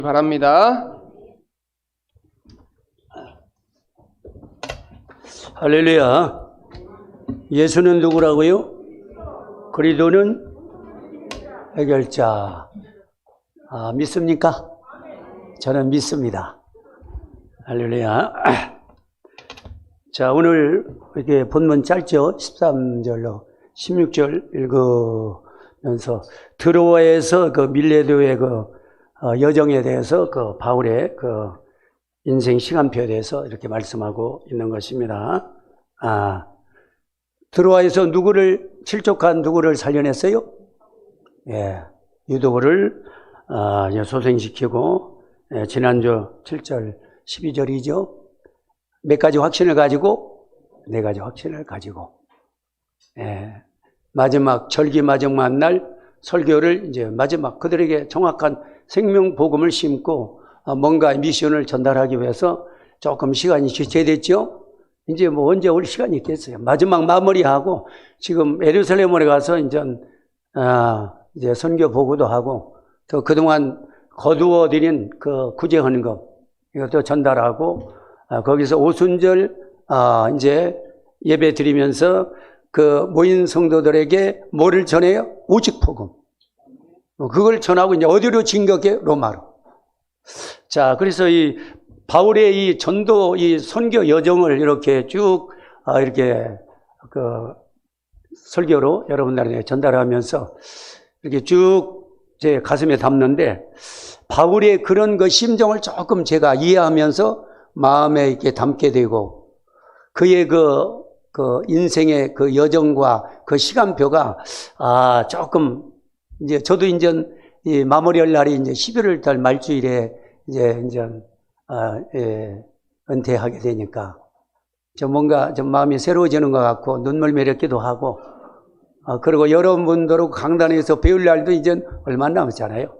바랍니다. 할렐루야. 예수는 누구라고요? 그리스도는 해결자. 믿습니까? 저는 믿습니다. 할렐루야. 자, 오늘 이렇게 본문 짧죠? 13절로 16절 읽으면서 드로아에서 그 밀레도의 여정에 대해서 바울의 인생 시간표에 대해서 이렇게 말씀하고 있는 것입니다. 드로아에서 칠족한 누구를 살려냈어요? 예, 유도고를 소생시키고, 지난주 7절, 12절이죠. 몇 가지 확신을 가지고, 네 가지 확신을 가지고, 마지막 절기 마지막 날 설교를 이제 마지막 그들에게 정확한 생명 복음을 심고 뭔가 미션을 전달하기 위해서 조금 시간이 지체됐죠. 이제 언제 올 시간이 있겠어요. 마지막 마무리하고 지금 예루살렘으로 가서 이제 선교 보고도 하고 또 그동안 거두어 드린 그 구제 헌금 이것도 전달하고 거기서 오순절 이제 예배 드리면서 그 모인 성도들에게 뭐를 전해요? 오직 복음. 그걸 전하고 이제 어디로 진격해? 로마로. 자, 그래서 이 바울의 이 전도, 이 선교 여정을 이렇게 쭉 이렇게 설교로 여러분들에게 전달하면서 이렇게 쭉 제 가슴에 담는데 바울의 그런 심정을 조금 제가 이해하면서 마음에 이렇게 담게 되고 그의 인생의 그 여정과 그 시간표가 조금 이제 저도 이제 이 마무리할 날이 이제 11월 달 말주일에 이제 은퇴하게 되니까 뭔가 좀 마음이 새로워지는 것 같고 눈물 매렵기도 하고 그리고 여러분들하고 강단에서 배울 날도 이제 얼마 남았잖아요.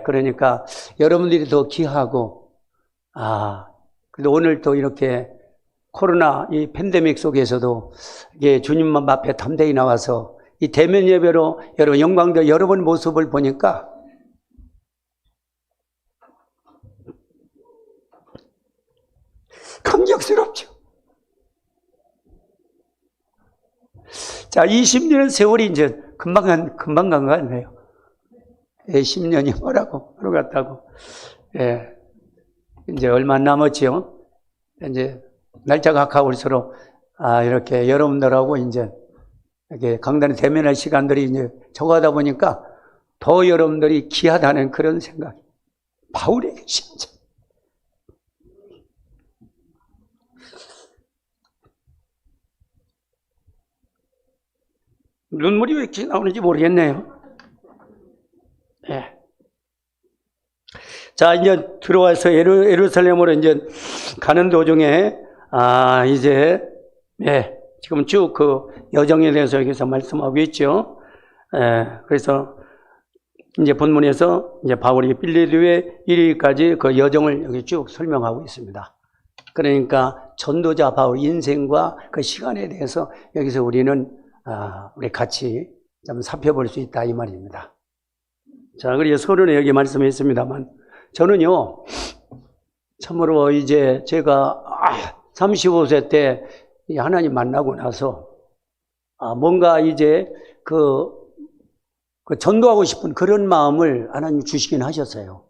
그러니까 여러분들이 더 귀하고 그래도 오늘 또 이렇게 코로나 이 팬데믹 속에서도 이게 주님 앞에 담대히 나와서 이 대면 예배로 여러분 영광도 여러분 모습을 보니까 감격스럽죠. 자, 20년 세월이 이제 금방 간 것 같네요. 10년이 뭐라고 하루 같다고. 이제 얼마 안 남았지요. 이제 날짜가 가까울수록 이렇게 여러분들하고 이제 이렇게 강단에 대면할 시간들이 이제 적어가다 보니까 더 여러분들이 귀하다는 그런 생각이. 바울의 심정. 눈물이 왜 이렇게 나오는지 모르겠네요. 자, 이제 들어와서 예루살렘으로 이제 가는 도중에, 이제, 지금 쭉 그 여정에 대해서 여기서 말씀하고 있죠. 그래서 이제 본문에서 이제 바울이 빌레도에 이르기까지 그 여정을 여기 쭉 설명하고 있습니다. 그러니까 전도자 바울 인생과 그 시간에 대해서 여기서 우리는 우리 같이 좀 살펴볼 수 있다 이 말입니다. 자, 그래서 서론에 여기 말씀했습니다만 저는요 참으로 이제 제가 35세 때 하나님 만나고 나서 뭔가 이제 그 전도하고 싶은 그런 마음을 하나님 주시긴 하셨어요.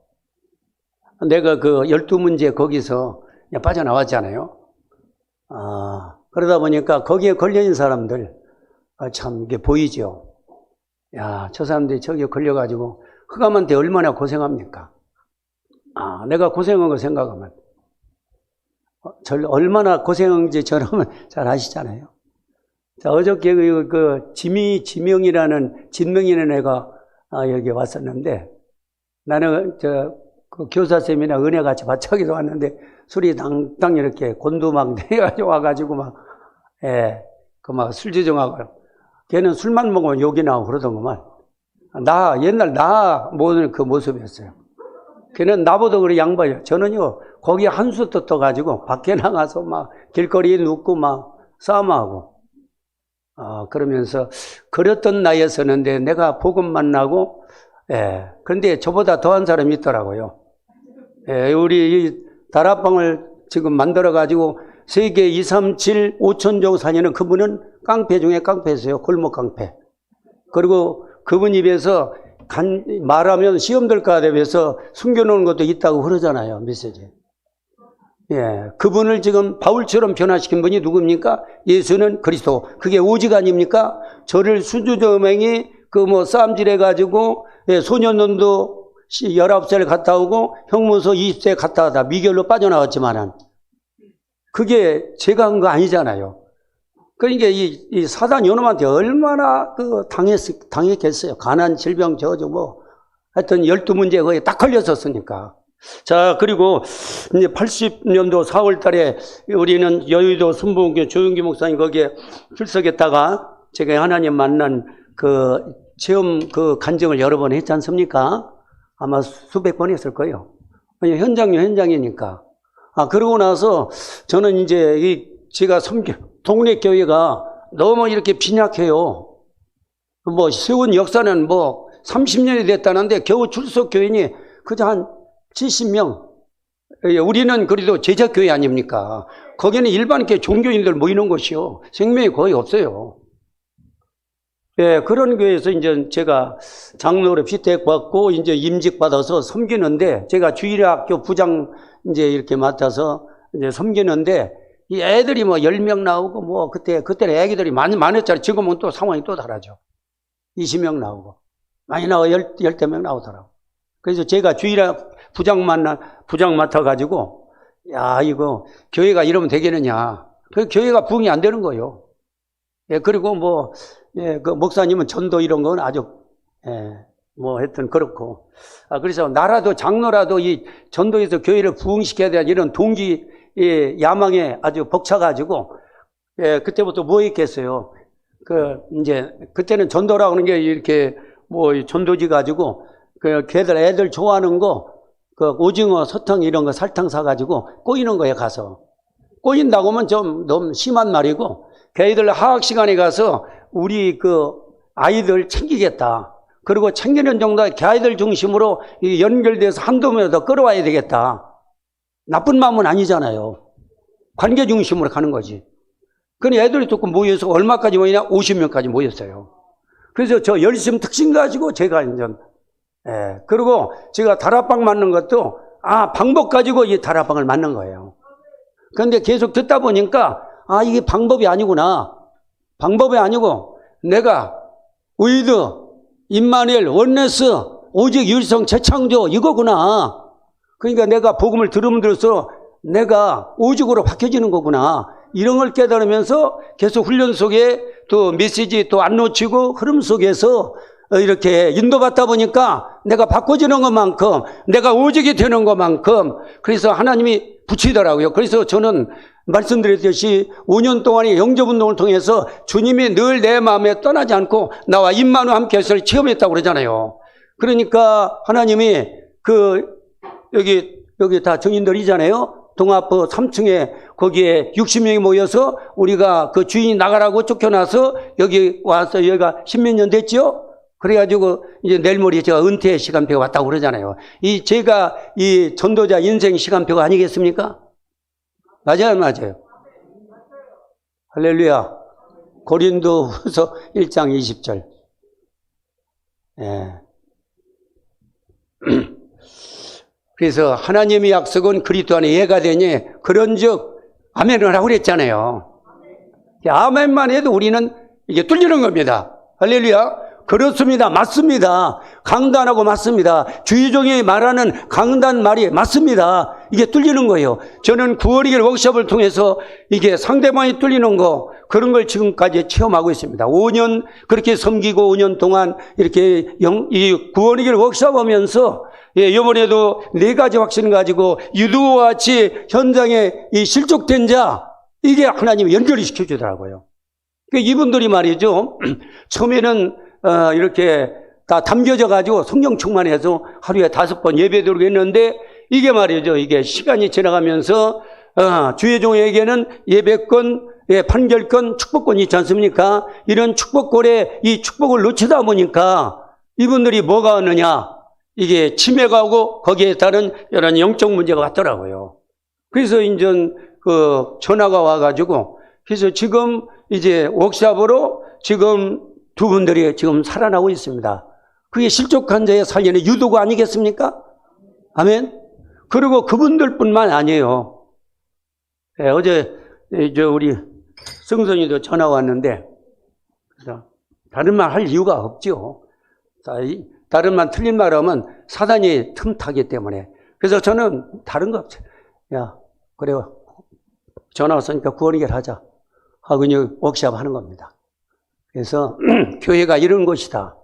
내가 그 12문제 거기서 빠져나왔잖아요. 그러다 보니까 거기에 걸려있는 사람들 참 이게 보이죠. 야, 저 사람들이 저기에 걸려가지고 흑암한테 얼마나 고생합니까? 내가 고생한 거 생각하면 얼마나 고생한지 저러면 잘 아시잖아요. 자, 어저께 지명이라는 애가 여기 왔었는데 나는 그 교사쌤이나 은혜같이 바짝이도 왔는데 술이 당당 이렇게 곤두막 내가지고 와가지고 막 술주정하고 걔는 술만 먹으면 욕이 나오고 그러던구만. 옛날 모든 그 모습이었어요. 걔는 나보다 그래 양반이에요. 저는요, 거기 한수 떠가지고 밖에 나가서 막 길거리에 눕고 막 싸움하고, 그러면서 그랬던 나이였었는데 내가 복음 만나고 예. 그런데 저보다 더한 사람이 있더라고요. 예, 우리 이 다락방을 지금 만들어가지고 세계 237 5천종 사녀는 그분은 깡패 중에 깡패였어요. 골목 깡패. 그리고 그분 입에서 말하면 시험 들까 대비해서 숨겨놓은 것도 있다고 그러잖아요. 메시지. 예, 그분을 지금 바울처럼 변화시킨 분이 누굽니까? 예수는 그리스도. 그게 오직 아닙니까? 저를 수주저맹이 싸움질해가지고, 예, 소년원도 19살 갔다 오고, 형무소 20세 갔다 오다 미결로 빠져나왔지만은, 그게 제가 한 거 아니잖아요. 그러니까 이 사단 요놈한테 얼마나 당했겠어요. 가난, 질병, 하여튼 12문제 거기에 딱 걸렸었으니까. 자, 그리고 이제 80년도 4월 달에 우리는 여의도 순복음교회 조용기 목사님 거기에 출석했다가 제가 하나님 만난 체험 간증을 여러 번 했지 않습니까? 아마 수백 번 했을 거예요. 현장이니까. 그러고 나서 저는 이제 제가 동네 교회가 너무 이렇게 빈약해요. 세운 역사는 30년이 됐다는데 겨우 출석 교인이 그저 한 70명. 우리는 그래도 제자교회 아닙니까? 거기는 일반 종교인들 모이는 곳이요. 생명이 거의 없어요. 예, 그런 교회에서 이제 제가 장로로 피택받고 이제 임직받아서 섬기는데 제가 주일학교 부장 이제 이렇게 맡아서 이제 섬기는데 이 애들이 10명 나오고 그때는 애기들이 많았잖아요. 지금은 또 상황이 또 다르죠. 20명 나오고. 많이 나와 10명 나오더라고. 그래서 제가 주일학 부장 맡아가지고, 야, 이거, 교회가 이러면 되겠느냐. 그 교회가 부흥이 안 되는 거예요. 예, 그리고 그 목사님은 전도 이런 건 아주, 하여튼 그렇고. 그래서 나라도 장로라도 이 전도에서 교회를 부흥시켜야 되는 이런 동기, 야망에 아주 벅차가지고, 예, 그때부터 뭐 했겠어요. 그때는 전도라고 하는 게 이렇게 전도지 가지고, 걔들 애들 좋아하는 거, 오징어, 소탕 이런 거 설탕 사가지고 꼬이는 거에 가서. 꼬인다고 하면 좀 너무 심한 말이고, 걔들 하학 시간에 가서 우리 아이들 챙기겠다. 그리고 챙기는 정도에 걔들 중심으로 연결돼서 한두 명을 더 끌어와야 되겠다. 나쁜 마음은 아니잖아요. 관계 중심으로 가는 거지. 그니 애들이 조금 모여서 얼마까지 모이냐? 50명까지 모였어요. 그래서 저 열심 특징 가지고 제가 이제 그리고 제가 다락방 맞는 것도 방법 가지고 이 다락방을 맞는 거예요. 그런데 계속 듣다 보니까 이게 방법이 아니구나. 방법이 아니고 내가 의드, 임마누엘, 원네스, 오직 유일성 재창조 이거구나. 그러니까 내가 복음을 들으면 들을수록 내가 오직으로 바뀌어지는 거구나. 이런 걸 깨달으면서 계속 훈련 속에 또 메시지 또 안 놓치고 흐름 속에서 이렇게 인도받다 보니까 내가 바꿔지는 것만큼 내가 오직이 되는 것만큼 그래서 하나님이 붙이더라고요. 그래서 저는 말씀드렸듯이 5년 동안의 영접운동을 통해서 주님이 늘 내 마음에 떠나지 않고 나와 임마누엘 함께 해서 체험했다고 그러잖아요. 그러니까 하나님이 여기 다 증인들이잖아요. 동아포 3층에 거기에 60명이 모여서 우리가 그 주인이 나가라고 쫓겨나서 여기 와서 여기가 10몇 년 됐죠? 그래가지고 이제 내일 모레 제가 은퇴 시간표가 왔다고 그러잖아요. 제가 이 전도자 인생 시간표가 아니겠습니까? 맞아요, 맞아요. 할렐루야. 고린도후서 1장 20절. 예. 그래서 하나님의 약속은 그리스도 안에 예가 되니 그런즉 아멘을 하고 그랬잖아요. 아멘만 해도 우리는 이게 뚫리는 겁니다. 할렐루야. 그렇습니다. 맞습니다. 강단하고 맞습니다. 주의종이 말하는 강단 말이 맞습니다. 이게 뚫리는 거예요. 저는 9월 2일 워크숍을 통해서 이게 상대방이 뚫리는 거 그런 걸 지금까지 체험하고 있습니다. 5년 그렇게 섬기고 5년 동안 이렇게 이 9월 2일 워크숍 하면서 이번에도 4가지 확신 가지고 유두와 같이 현장에 이 실족된 자 이게 하나님이 연결이 시켜주더라고요. 이분들이 말이죠. 처음에는 이렇게 다 담겨져 가지고 성령 충만해서 하루에 5번 예배드리고 했는데 이게 말이죠. 이게 시간이 지나가면서 주의 종에게는 예배권, 판결권, 축복권이 있지 않습니까? 이런 축복권에 이 축복을 놓치다 보니까 이분들이 뭐가 왔느냐? 이게 치매가 오고 거기에 따른 여러 영적 문제가 왔더라고요. 그래서 인전 전화가 와가지고, 그래서 지금 이제 워크숍으로 지금 두 분들이 지금 살아나고 있습니다. 그게 실족 환자의 살리는 유도가 아니겠습니까? 아멘. 그리고 그분들뿐만 아니에요. 네, 어제 우리 성선이도 전화 왔는데, 다른 말 할 이유가 없죠. 다른 말 틀린 말 하면 사단이 틈타기 때문에. 그래서 저는 다른 거 없어요. 야, 그래요. 전화 왔으니까 구원이결 하자 하고 이제 워크숍 하는 겁니다. 그래서 교회가 이런 것이다.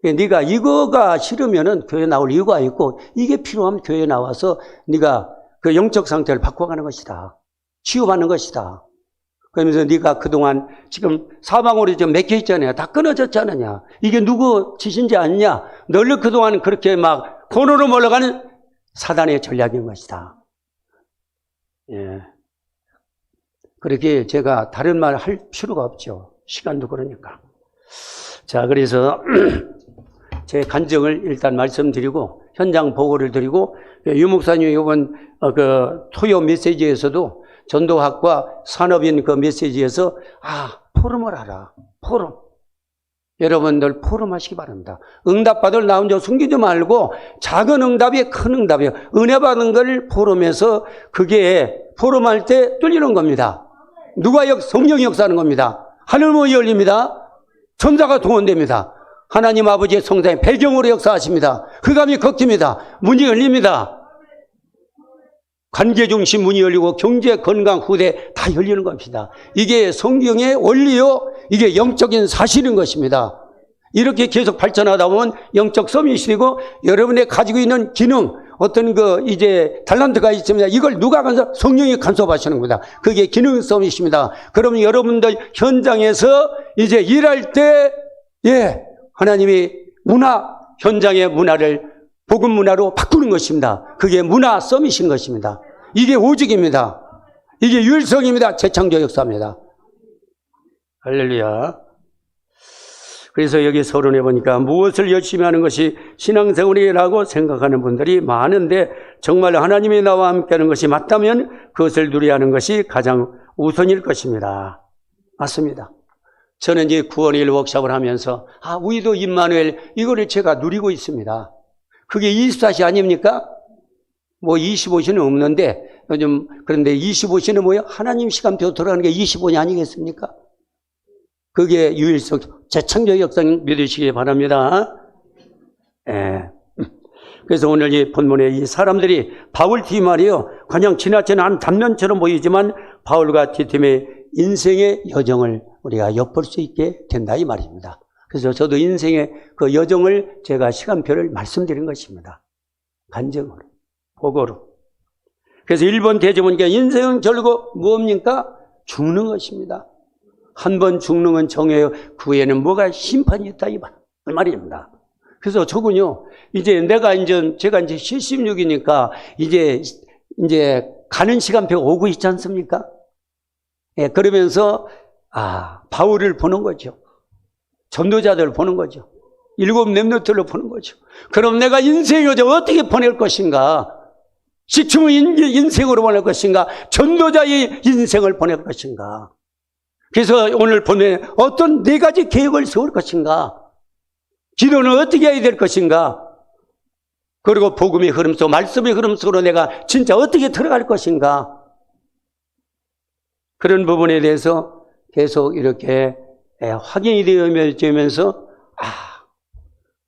네가 이거가 싫으면은 교회 나올 이유가 있고, 이게 필요하면 교회 나와서 네가 그 영적 상태를 바꿔가는 것이다. 치유받는 것이다. 그러면서 네가 그동안 지금 사방으로 좀 맥혀 있잖아요. 다 끊어졌지 않느냐. 이게 누구 짓인지 아느냐. 널 그동안 그렇게 막 고노로 몰려가는 사단의 전략인 것이다. 예. 그렇게 제가 다른 말 할 필요가 없죠. 시간도 그러니까. 자, 그래서 제 간증을 일단 말씀드리고 현장 보고를 드리고, 유 목사님 이번 토요 메시지에서도 전도학과 산업인 그 메시지에서 포럼을 하라. 포럼. 여러분들 포럼 하시기 바랍니다. 응답받을 나 혼자 숨기지 말고 작은 응답이 큰 응답이에요. 은혜 받은 걸 포럼에서 그게 포럼할 때 뚫리는 겁니다. 누가 성령이 역사하는 겁니다. 하늘문이 열립니다. 천사가 동원됩니다. 하나님 아버지의 성장의 배경으로 역사하십니다. 흑암이 걷깁니다. 문이 열립니다. 관계 중심 문이 열리고 경제, 건강, 후대 다 열리는 겁니다. 이게 성경의 원리요. 이게 영적인 사실인 것입니다. 이렇게 계속 발전하다 보면 영적 서밋이 되고 여러분의 가지고 있는 기능, 어떤 이제 달란트가 있습니다. 이걸 누가 성령이 간섭하시는 겁니다. 그게 기능 서밋입니다. 그러면 여러분들 현장에서 이제 일할 때, 하나님이 현장의 문화를 복음 문화로 바꾸는 것입니다. 그게 문화 서밋인 것입니다. 이게 오직입니다. 이게 유일성입니다. 재창조 역사입니다. 할렐루야. 그래서 여기 서론에 보니까 무엇을 열심히 하는 것이 신앙생활이라고 생각하는 분들이 많은데, 정말 하나님이 나와 함께하는 것이 맞다면 그것을 누려야 하는 것이 가장 우선일 것입니다. 맞습니다. 저는 이제 구원일 워크숍을 하면서 우리도 임마누엘 이거를 제가 누리고 있습니다. 그게 24시 아닙니까? 25시는 없는데, 요즘, 그런데 25시는 뭐예요? 하나님 시간표 들어가는 게 25시 아니겠습니까? 그게 유일성, 재창조 역사를 믿으시기 바랍니다. 그래서 오늘 이 본문에 이 사람들이 바울 팀 말이요. 그냥 지나치는 한 단면처럼 보이지만 바울과 디팀의 인생의 여정을 우리가 엿볼 수 있게 된다 이 말입니다. 그래서 저도 인생의 그 여정을 제가 시간표를 말씀드린 것입니다. 간증으로, 보고로. 그래서 1번 대제문과 인생은 결국 뭡니까? 죽는 것입니다. 한 번 죽는 건 정해요. 그 후에는 뭐가 심판이 있다 이 말입니다. 그래서 저군요, 제가 이제 76이니까 이제 가는 시간표 오고 있지 않습니까? 그러면서 바울을 보는 거죠. 전도자들을 보는 거죠. 7 렘넌트를 보는 거죠. 그럼 내가 인생을 어떻게 보낼 것인가? 시충의 인생으로 보낼 것인가? 전도자의 인생을 보낼 것인가? 그래서 오늘 보내 어떤 4가지 계획을 세울 것인가? 기도는 어떻게 해야 될 것인가? 그리고 복음의 흐름 속, 말씀의 흐름 속으로 내가 진짜 어떻게 들어갈 것인가? 그런 부분에 대해서 계속 이렇게 확인이 되면서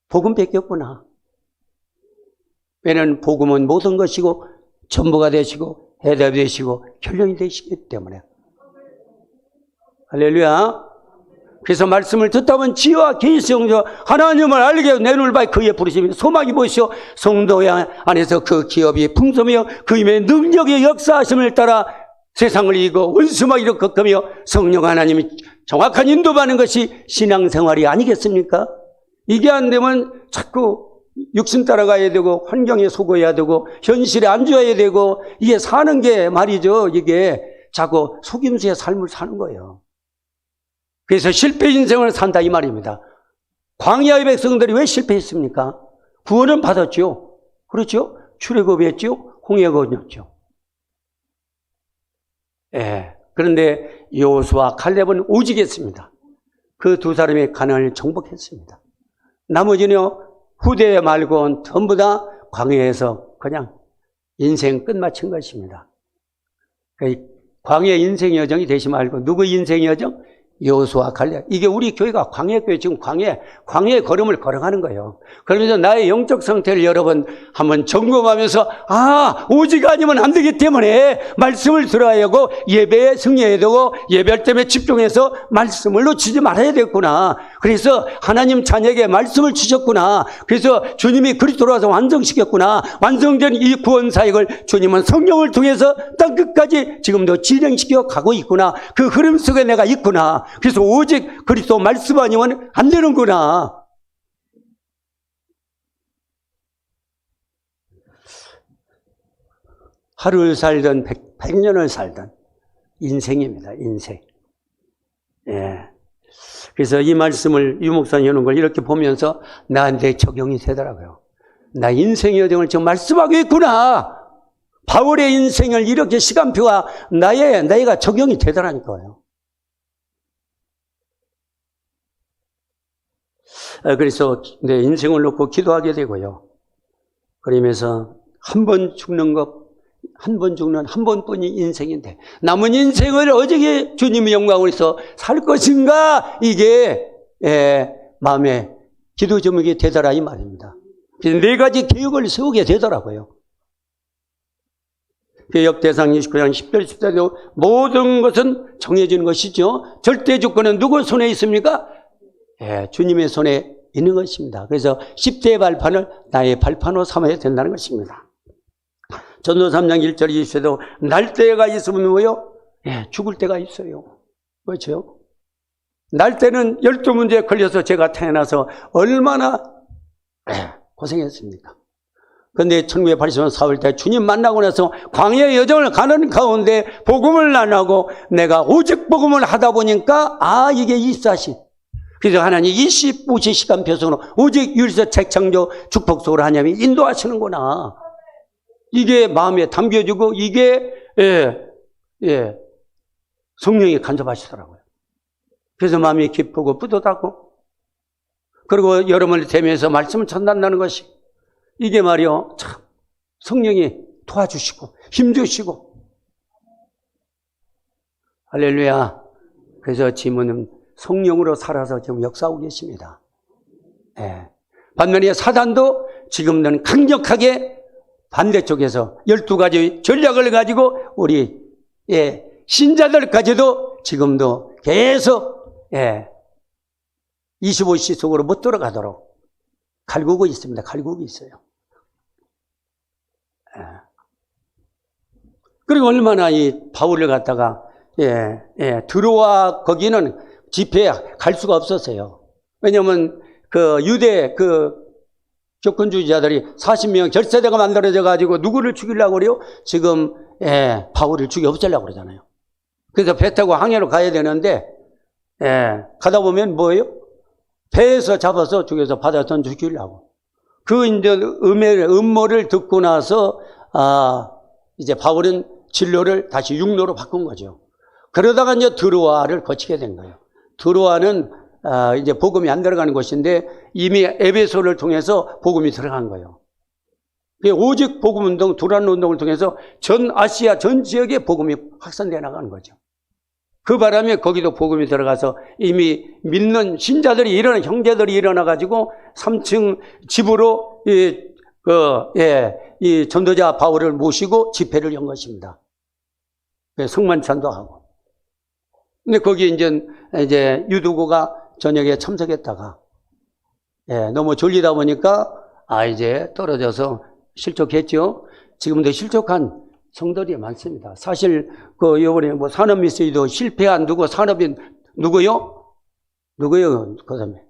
복음 뺏겼구나. 왜냐하면 복음은 모든 것이고 전부가 되시고 해답이 되시고 결론이 되시기 때문에. 할렐루야. 그래서 말씀을 듣다 보면 지혜와 계시 영조 하나님을 알게 내 눈을 봐 그의 부르심이 소망이 보시오. 성도 안에서 그 기업이 풍성하며 그 힘의 능력의 역사하심을 따라 세상을 이기고 원수마귀를 꺾으며 성령 하나님이 정확한 인도받는 것이 신앙생활이 아니겠습니까? 이게 안 되면 자꾸 육신 따라가야 되고 환경에 속어야 되고 현실에 안주해야 되고 이게 사는 게 말이죠. 이게 자꾸 속임수의 삶을 사는 거예요. 그래서 실패 인생을 산다 이 말입니다. 광야의 백성들이 왜 실패했습니까? 구원은 받았죠. 그렇죠? 출애굽했죠. 홍해가 건넜죠. 예. 그런데 여호수아 칼렙은 오직했습니다. 그 두 사람이 가나안을 정복했습니다. 나머지는 후대 말고는 전부 다 광야에서 그냥 인생 끝마친 것입니다. 광야 인생 여정이 되지 말고 누구 인생 여정? 여호수아 칼렙. 이게 우리 교회가 광야교회 지금 광야의 걸음을 걸어가는 거예요. 그러면서 나의 영적 상태를 여러분 한번 점검하면서 오직 아니면 안 되기 때문에 말씀을 들어야 하고 예배에 승리해야 되고 예배할 때문에 집중해서 말씀을 놓치지 말아야 되겠구나. 그래서 하나님 자녀에게 말씀을 주셨구나. 그래서 주님이 그리스도로 와서 완성시켰구나. 완성된 이 구원 사역을 주님은 성령을 통해서 땅끝까지 지금도 진행시켜 가고 있구나. 그 흐름 속에 내가 있구나. 그래서 오직 그리스도 말씀 아니면 안 되는구나. 하루를 살든 100년을 살든 인생입니다. 인생. 예. 그래서 이 말씀을 유 목사님 하는 걸 이렇게 보면서 나한테 적용이 되더라고요. 나 인생의 여정을 지금 말씀하고 있구나. 바울의 인생을 이렇게 시간표가 나이가 적용이 되더라니까요. 그래서 내 인생을 놓고 기도하게 되고요. 그러면서 한 번 죽는 한 번뿐이 인생인데 남은 인생을 어떻게 주님의 영광을 위해서 살 것인가, 이게 마음에 기도 제목이 되더라 이 말입니다. 그래서 4가지 계획을 세우게 되더라고요. 개혁대상 29장 10절 14절 모든 것은 정해지는 것이죠. 절대 주권은 누구 손에 있습니까? 주님의 손에 있는 것입니다. 그래서 10대의 발판을 나의 발판으로 삼아야 된다는 것입니다. 전도 3장 1절 20절도 날 때가 있으면 뭐요? 죽을 때가 있어요. 그렇죠? 날 때는 12문제에 걸려서 제가 태어나서 얼마나 고생했습니까? 그런데 1980년 4월달 주님 만나고 나서 광야의 여정을 가는 가운데 복음을 안 하고 내가 오직 복음을 하다 보니까 이게 이사시. 그래서 하나님 25시 시간표 속으로 오직 유리서 책창조 축복 속으로 하나님이 인도하시는구나. 이게 마음에 담겨지고 이게 성령이 간섭하시더라고요. 그래서 마음이 기쁘고 뿌듯하고, 그리고 여러분을 대면서 말씀을 전달한다는 것이 이게 말이요 참 성령이 도와주시고 힘주시고 할렐루야. 그래서 지금은 성령으로 살아서 지금 역사하고 계십니다. 반면에 사단도 지금은 강력하게 반대쪽에서 12가지 전략을 가지고 우리 신자들까지도 지금도 계속 25시 속으로 못 들어가도록 갈구고 있습니다. 갈구고 있어요. 그리고 얼마나 이 바울을 갖다가 들어와 거기는 집회에 갈 수가 없었어요. 왜냐하면 그 유대 교권주의자들이 40명 결세대가 만들어져 가지고 누구를 죽이려고 그래요? 지금 바울을 죽여 없애려고 그러잖아요. 그래서 배 타고 항해로 가야 되는데 가다 보면 뭐예요? 배에서 잡아서 죽여서 바다에 던져 죽이려고. 그 이제 음모를 듣고 나서 이제 바울은 진로를 다시 육로로 바꾼 거죠. 그러다가 이제 드로아를 거치게 된 거예요. 드로아는 이제 복음이 안 들어가는 곳인데 이미 에베소를 통해서 복음이 들어간 거예요. 오직 복음 운동, 두란 운동을 통해서 전 아시아 전 지역에 복음이 확산되어 나가는 거죠. 그 바람에 거기도 복음이 들어가서 이미 믿는 신자들이 형제들이 일어나 가지고 3층 집으로 이 전도자 바울을 모시고 집회를 연 것입니다. 성만찬도 하고. 근데 거기 이제 유두고가 저녁에 참석했다가 너무 졸리다 보니까 이제 떨어져서 실족했죠. 지금도 실족한 성도들이 많습니다. 사실 이번에 산업미스도 실패한 산업인 누구요? 그 다음에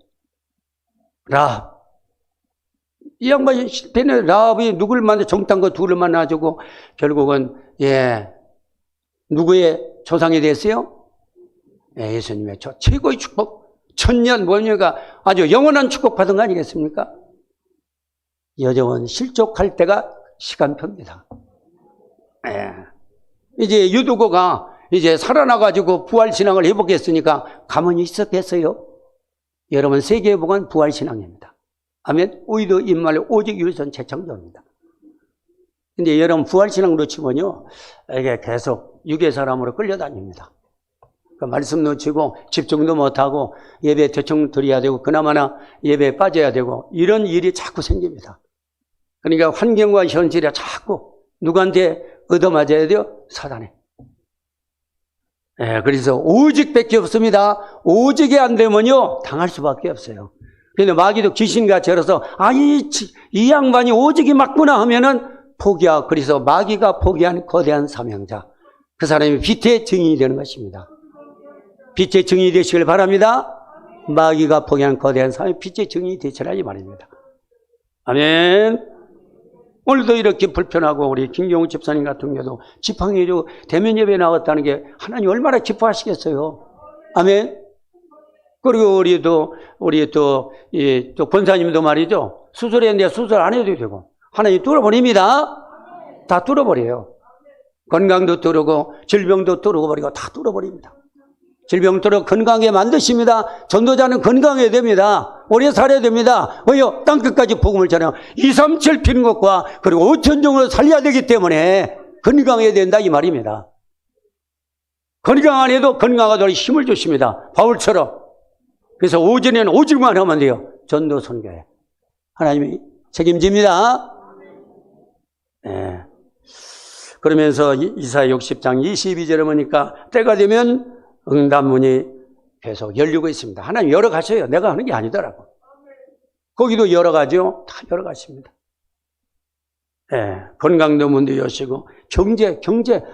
라합. 이 양반이 실패는 라합이 누구를 만나 정탐과 둘을 만나가지고 결국은 누구의 조상이 됐어요? 예수님의 최고의 축복, 천년 뭡니까? 아주 영원한 축복받은 거 아니겠습니까? 여정은 실족할 때가 시간표입니다. 예. 이제 유두고가 이제 살아나가지고 부활신앙을 회복했으니까 가만히 있었겠어요? 여러분, 세계회복은 부활신앙입니다. 아멘. 우리도 인말의 오직 유일선 재창조입니다. 근데 여러분, 부활신앙으로 치면요, 이게 계속 육의 사람으로 끌려다닙니다. 그 말씀 놓치고 집중도 못하고 예배 대충 드려야 되고 그나마나 예배에 빠져야 되고 이런 일이 자꾸 생깁니다. 그러니까 환경과 현실에 자꾸 누구한테 얻어맞아야 돼요? 사단에. 예, 그래서 오직밖에 없습니다. 오직이 안 되면요 당할 수밖에 없어요. 그런데 마귀도 귀신같이 열어서 이 양반이 오직이 맞구나 하면은 포기하고, 그래서 마귀가 포기한 거대한 사명자, 그 사람이 빛의 증인이 되는 것입니다. 빛의 증인이 되시길 바랍니다. 마귀가 포기한 거대한 사명이 빛의 증인이 되시라 이 말입니다. 아멘. 오늘도 이렇게 불편하고 우리 김경우 집사님 같은 경우도 지팡이로 대면 예배에 나왔다는 게 하나님 얼마나 기뻐하시겠어요. 아멘. 그리고 우리 또 권사님도 말이죠. 수술했는데 수술 안 해도 되고 하나님 뚫어버립니다. 다 뚫어버려요. 건강도 뚫고 질병도 뚫어버리고 다 뚫어버립니다. 질병 뚫어 건강하게 만드십니다. 전도자는 건강해야 됩니다. 오래 살아야 됩니다. 왜요? 땅끝까지 복음을 전하고 237 피는 것과 그리고 5천종을 살려야 되기 때문에 건강해야 된다 이 말입니다. 건강 안 해도 건강하도록 힘을 주십니다. 바울처럼. 그래서 오전에는 오직만 하면 돼요. 전도 선교에 하나님이 책임집니다. 네. 그러면서 이사야 60장 22절에 보니까 때가 되면 응답문이 계속 열리고 있습니다. 하나님 열어가셔요. 내가 하는 게 아니더라고. 거기도 열어가죠. 다 열어가십니다. 예, 건강도 문도 여시고 경제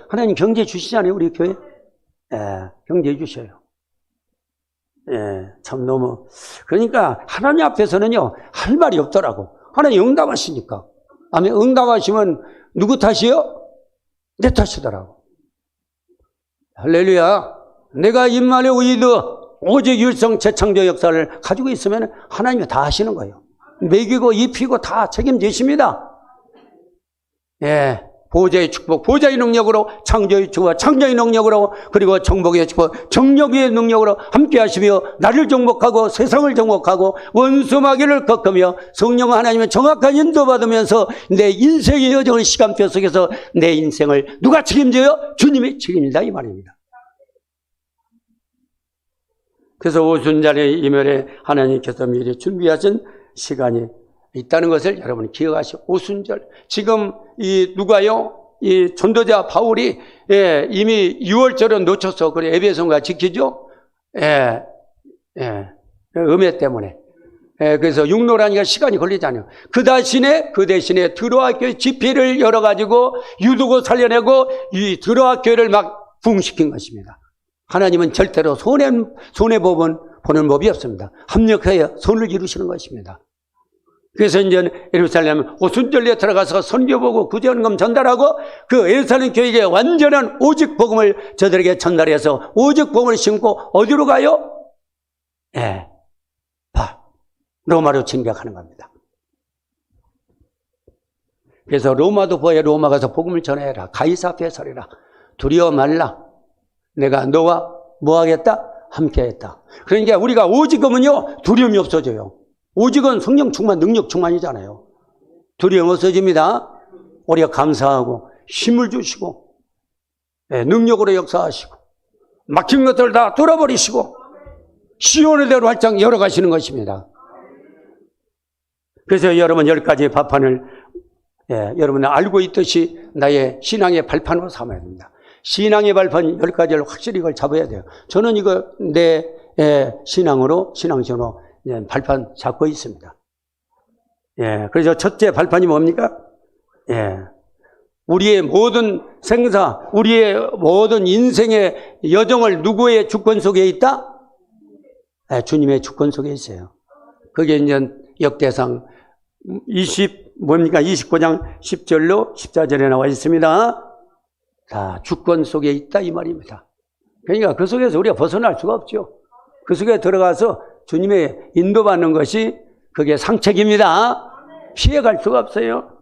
하나님 경제 주시잖아요. 우리 교회. 예, 경제 주셔요. 예, 참 너무 그러니까 하나님 앞에서는요 할 말이 없더라고. 하나님 응답하시니까. 아멘. 응답하시면 누구 탓이요? 내 탓이더라고. 할렐루야. 내가 인말의 우이도 오직 율성 재창조 역사를 가지고 있으면 하나님이 다 하시는 거예요. 먹이고 입히고 다 책임지십니다. 예, 보호자의 축복, 보호자의 능력으로 창조의 축복, 창조의 능력으로 그리고 정복의 축복, 정력의 능력으로 함께 하시며 나를 정복하고 세상을 정복하고 원수 마귀를 꺾으며 성령 하나님의 정확한 인도받으면서 내 인생의 여정을 시간표 속에서 내 인생을 누가 책임져요? 주님이 책임진다 이 말입니다. 그래서 오순절의 이면에 하나님께서 미리 준비하신 시간이 있다는 것을 여러분이 기억하시오. 오순절. 지금 누가요? 이 전도자 바울이 이미 6월절은 놓쳐서 그래 에베소가 지키죠? 음해 때문에. 그래서 육로라니까 시간이 걸리잖아요. 그 대신에 들어와 교회 집회를 열어가지고 유두고 살려내고 이 들어와 교회를 막 부흥시킨 것입니다. 하나님은 절대로 손해보는 법이 없습니다. 합력하여 손을 이루시는 것입니다. 그래서 이제 예루살렘 오순절에 들어가서 선교보고 구제헌금 전달하고 그 예루살렘 교회에 완전한 오직 복음을 저들에게 전달해서 오직 복음을 심고 어디로 가요? 로마로 진격하는 겁니다. 그래서 로마도 보여 로마 가서 복음을 전해라. 가이사 앞에 서리라. 두려워 말라. 내가 너와 뭐 하겠다? 함께 하겠다. 그러니까 우리가 오직하면요 두려움이 없어져요. 오직은 성령 충만, 능력 충만이잖아요. 두려움 없어집니다. 우리가 감사하고 힘을 주시고 능력으로 역사하시고 막힌 것들을 다 뚫어버리시고 시온의 대로 활짝 열어가시는 것입니다. 그래서 여러분 10가지의 발판을 여러분이 알고 있듯이 나의 신앙의 발판으로 삼아야 됩니다. 신앙의 발판 10가지를 확실히 이걸 잡아야 돼요. 저는 이거 내 신앙으로 발판 잡고 있습니다. 그래서 첫째 발판이 뭡니까? 우리의 모든 생사, 우리의 모든 인생의 여정을 누구의 주권 속에 있다? 주님의 주권 속에 있어요. 그게 이제 역대상 29장 10절로 14절에 나와 있습니다. 다 주권 속에 있다 이 말입니다. 그러니까 그 속에서 우리가 벗어날 수가 없죠. 그 속에 들어가서 주님의 인도받는 것이 그게 상책입니다. 피해갈 수가 없어요.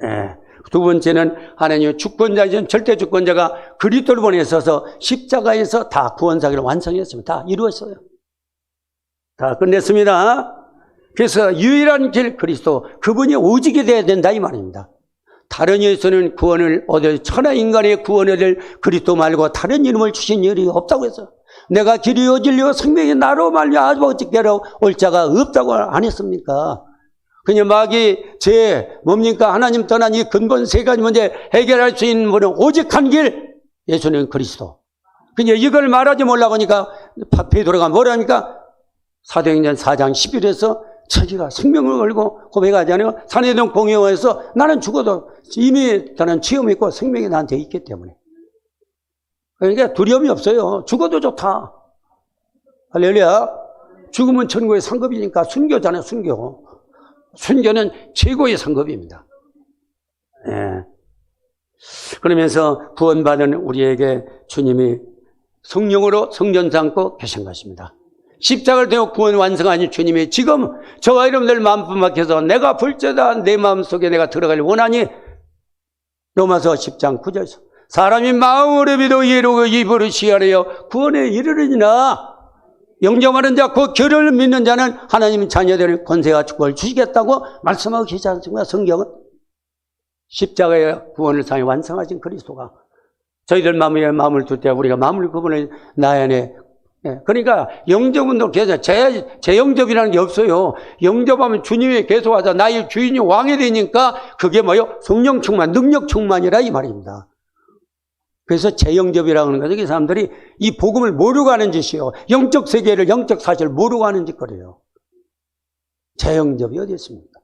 예. 두 번째는 하나님의 주권자이신 절대 주권자가 그리스도를 보내셔서 십자가에서 다 구원사기를 완성했습니다. 다 이루었어요. 다 끝냈습니다. 그래서 유일한 길 그리스도, 그분이 오직이 되어야 된다 이 말입니다. 다른 이에서는 구원을 얻을, 천하인간의 구원을 얻을 그리스도 말고 다른 이름을 주신 일이 없다고 했어요. 내가 길이요 진리요 생명이 나로 말미암아 오직되러 올 자가 없다고 안 했습니까? 그냥 마귀 뭡니까? 하나님 떠난 이 근본 세 가지 문제 해결할 수 있는 분은 오직 한 길, 예수는 그리스도. 그냥 이걸 말하지 말라고 하니까 베드로가 뭐라니까? 사도행전 4장 11에서 자기가 생명을 걸고 고백하잖아요. 산에동 공회에서 나는 죽어도 이미 나는 체험이 있고 생명이 나한테 있기 때문에. 그러니까 두려움이 없어요. 죽어도 좋다. 할렐루야. 죽으면 천국의 상급이니까 순교잖아요. 순교. 순교는 최고의 상급입니다. 예. 그러면서 구원받은 우리에게 주님이 성령으로 성전 삼고 계신 것입니다. 십자가를 대고 구원 완성하신 주님이 지금 저와 여러분들 마음뿐 막혀서 내가 불자다 내 마음속에 내가 들어가길 원하니, 로마서 10장 9절에서 사람이 마음으로 믿어 이루고 입으로 시하려 구원에 이르르니라. 영접하는 자, 그 결을 믿는 자는 하나님 자녀들의 권세와 축복을 주시겠다고 말씀하고 계시지 않습니까? 성경은 십자가의 구원을 상해 완성하신 그리스도가 저희들 마음에 마음을 둘 때 우리가 마음을 구분을 나야네. 그러니까 영접운동 계속 재영접이라는 게 없어요. 영접하면 주님이 계속하자 나의 주인이 왕이 되니까 그게 뭐요? 성령 충만, 능력 충만이라 이 말입니다. 그래서 재영접이라고 하는 거죠. 이 사람들이 이 복음을 모르고 하는 짓이요. 영적 세계를, 영적 사실을 모르고 하는 짓거리예요. 재영접이 어디 있습니까?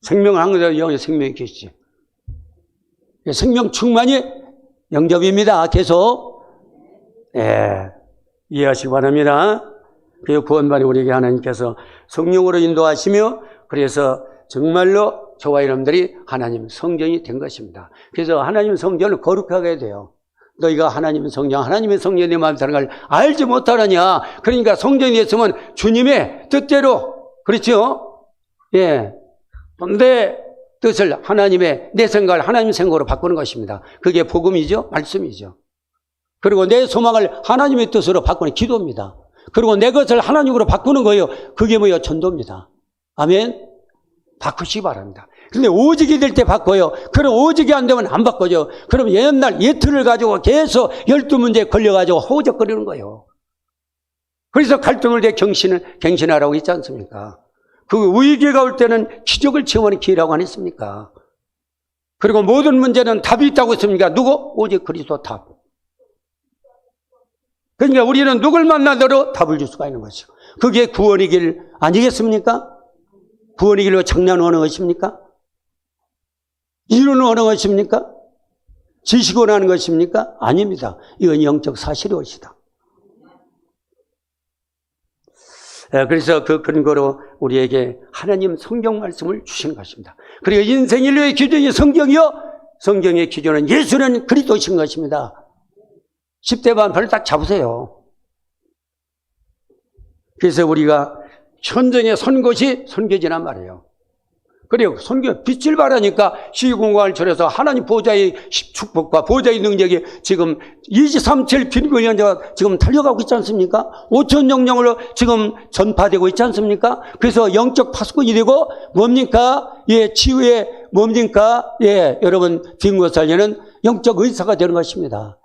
생명을 한 거죠. 여기 생명이 계시지. 생명 충만이 영접입니다. 계속. 예, 이해하시기 바랍니다. 그리고 구원받은 우리에게 하나님께서 성령으로 인도하시며, 그래서 정말로 저와 여러분들이 하나님 성전이 된 것입니다. 그래서 하나님 성전을 거룩하게 해야 돼요. 너희가 하나님의 성전, 하나님의 성전이 내 마음에 사는 걸 알지 못하느냐. 그러니까 성전이 됐으면 주님의 뜻대로, 그렇죠? 예. 내 뜻을 하나님의, 내 생각을 하나님의 생각으로 바꾸는 것입니다. 그게 복음이죠? 말씀이죠. 그리고 내 소망을 하나님의 뜻으로 바꾸는 기도입니다. 그리고 내 것을 하나님으로 바꾸는 거예요. 그게 뭐예요? 전도입니다. 아멘? 바꾸시기 바랍니다. 근데 오직이 될 때 바꿔요. 그럼 오직이 안 되면 안 바꿔죠. 그럼 옛날 예틀을 가지고 계속 12문제에 걸려가지고 허우적거리는 거예요. 그래서 갈등을 대 갱신하라고 있지 않습니까? 그 위기가 올 때는 기적을 체험하는 기회라고 안 했습니까? 그리고 모든 문제는 답이 있다고 했습니까? 누구? 오직 그리스도 답. 그러니까 우리는 누굴 만나더라도 답을 줄 수가 있는 것이죠. 그게 구원의 길 아니겠습니까? 구원의 길로 장난하는 것입니까? 이론을 하는 것입니까? 지식을 하는 것입니까? 아닙니다. 이건 영적 사실의 것이다. 그래서 그 근거로 우리에게 하나님 성경 말씀을 주신 것입니다. 그리고 인생 인류의 기준이 성경이요, 성경의 기준은 예수는 그리스도이신 것입니다. 10대 반표를 딱 잡으세요. 그래서 우리가 현장에 선 것이 선교지란 말이에요. 그래요. 선교, 빛을 발하니까 시공간을 철해서 하나님 보좌의 축복과 보좌의 능력이 지금 237 빈곤현자가 지금 달려가고 있지 않습니까? 5천 영령으로 지금 전파되고 있지 않습니까? 그래서 영적 파수꾼이 되고 뭡니까? 예, 치유의 뭡니까? 예, 여러분, 빈곤 살려는 영적 의사가 되는 것입니다.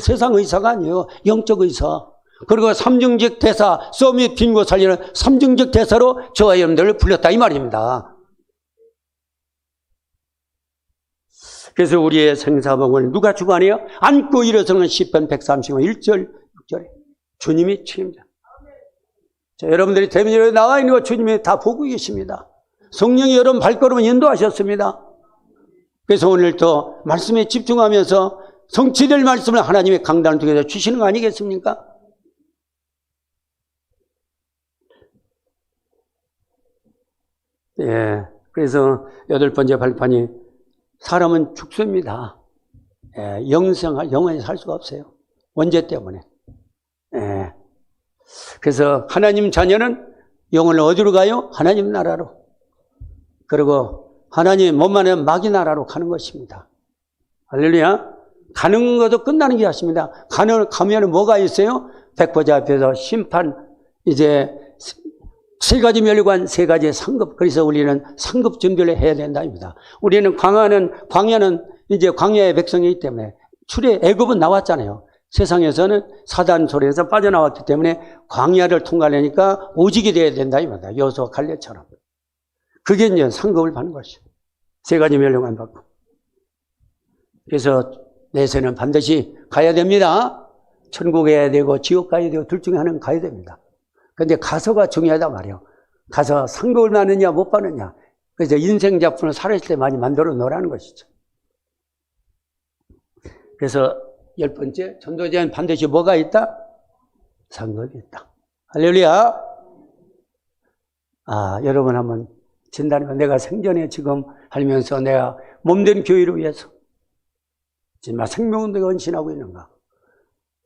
세상 의사가 아니에요. 영적 의사. 그리고 삼중직 대사, 서밋 빈곤 살리는 삼중직 대사로 저와 여러분들을 불렀다 이 말입니다. 그래서 우리의 생사복을 누가 주관해요? 안고 일어서는 시편 135편 1절 6절에 주님이 책임져. 여러분들이 대면으로 나와 있는 거 주님이 다 보고 계십니다. 성령이 여러분 발걸음을 인도하셨습니다. 그래서 오늘 또 말씀에 집중하면서 성취될 말씀을 하나님의 강단을 통해서 주시는 거 아니겠습니까? 예, 그래서 8번째 발판이 사람은 죽습니다. 예, 영원히 살 수가 없어요. 원죄 때문에. 예. 그래서 하나님 자녀는 영혼을 어디로 가요? 하나님 나라로. 그리고 하나님 못만은 마귀 나라로 가는 것입니다. 할렐루야. 가는 것도 끝나는 게 아닙니다. 가면 뭐가 있어요? 백보자 앞에서 심판, 이제 세 가지 멸관, 세 가지 상급. 그래서 우리는 상급 준비를 해야 된다입니다. 우리는 광야는 이제 광야의 백성이기 때문에 애굽은 나왔잖아요. 세상에서는 사단 소리에서 빠져나왔기 때문에 광야를 통과하려니까 오직이 되어야 된다입니다. 여호수아 갈렙처럼. 그게 이제 상급을 받는 것이죠. 세 가지 멸관을 받고. 그래서 내세는 반드시 가야 됩니다. 천국에 가야 되고 지옥 가야 되고 둘 중에 하나는 가야 됩니다. 그런데 가서가 중요하단 말이에요. 가서 상급을 받느냐 못 받느냐. 그래서 인생 작품을 살아있을 때 많이 만들어 놓으라는 것이죠. 그래서 10번째, 전도자는 반드시 뭐가 있다? 상급이 있다. 할렐루야. 여러분 한번 진단해봐. 내가 생전에 지금 하면서 내가 몸된 교회를 위해서 정말 생명운동에 헌신하고 있는가?